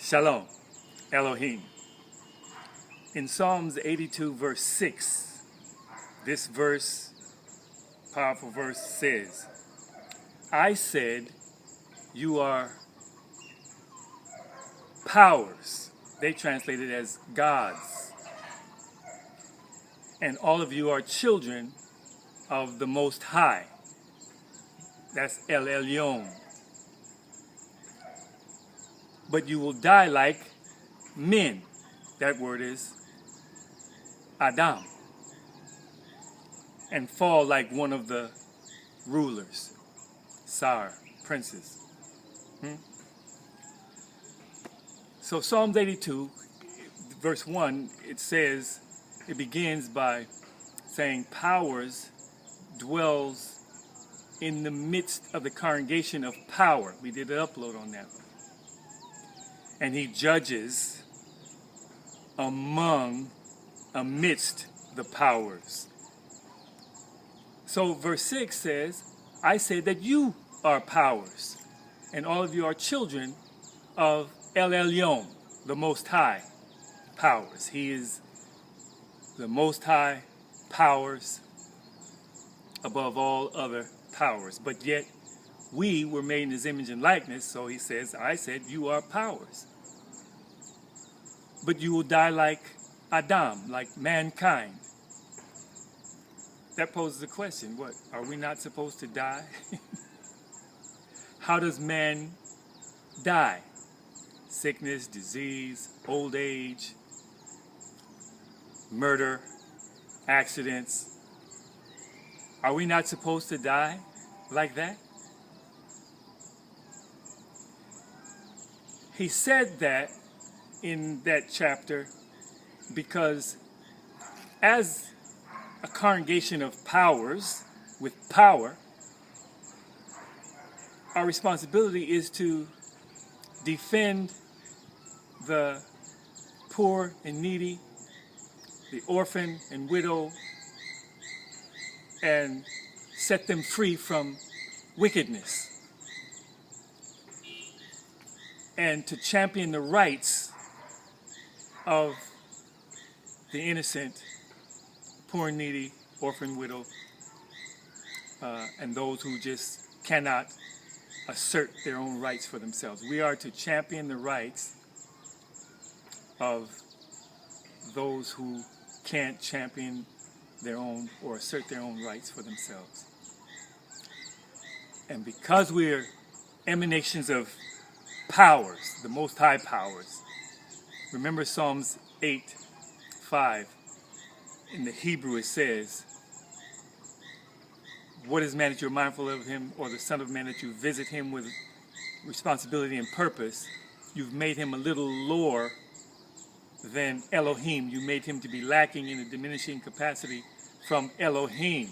Shalom, Elohim. In Psalms 82 verse 6, this verse, powerful verse says, I said, you are powers. They translate it as gods. And all of you are children of the Most High. That's Elohim. But you will die like men. That word is Adam. And fall like one of the rulers, Sar, princes. So Psalms 82, verse 1, it begins by saying, powers dwells in the midst of the congregation of power. We did an upload on that one. And he judges amidst the powers. So verse 6 says, I say that you are powers, and all of you are children of Elohim, the Most High powers. He is the Most High powers above all other powers. But yet, we were made in his image and likeness, so he says, I said, you are powers. But you will die like Adam, like mankind. That poses a question. What, are we not supposed to die? How does man die? Sickness, disease, old age, murder, accidents. Are we not supposed to die like that? He said that in that chapter because as a congregation of powers with power, our responsibility is to defend the poor and needy, the orphan and widow, and set them free from wickedness, and to champion the rights of the innocent, poor and needy, orphan, widow, and those who just cannot assert their own rights for themselves. We are to champion the rights of those who can't champion their own or assert their own rights for themselves. And because we're emanations of powers, the Most High powers, remember Psalms 8:5. In the Hebrew it says, what is man that you're mindful of him, or the son of man that you visit him with responsibility and purpose? You've made him a little lower than Elohim. You made him to be lacking in a diminishing capacity from Elohim.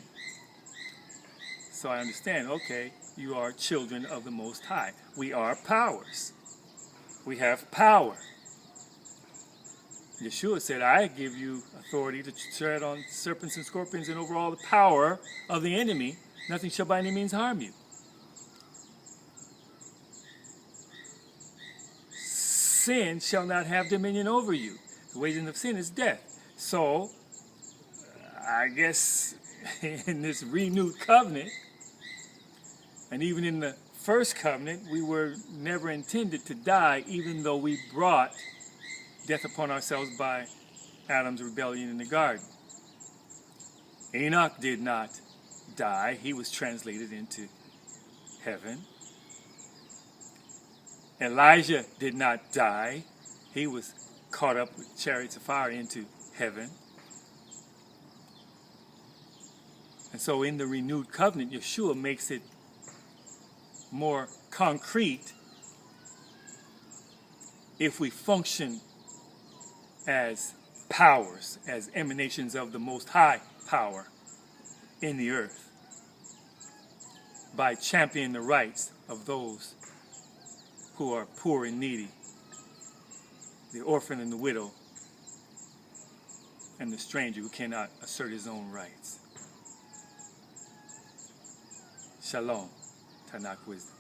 So I understand, okay, you are children of the Most High. We are powers. We have power. Yeshua said, I give you authority to tread on serpents and scorpions and over all the power of the enemy. Nothing shall by any means harm you. Sin shall not have dominion over you. The wages of sin is death. So, I guess in this renewed covenant, and even in the first covenant, we were never intended to die, even though we brought death upon ourselves by Adam's rebellion in the garden. Enoch did not die. He was translated into heaven. Elijah did not die. He was caught up with chariots of fire into heaven. And so in the renewed covenant, Yeshua makes it more concrete if we function as powers, as emanations of the Most High power in the earth, by championing the rights of those who are poor and needy, the orphan and the widow, and the stranger who cannot assert his own rights. Shalom, TaNaKh wisdom.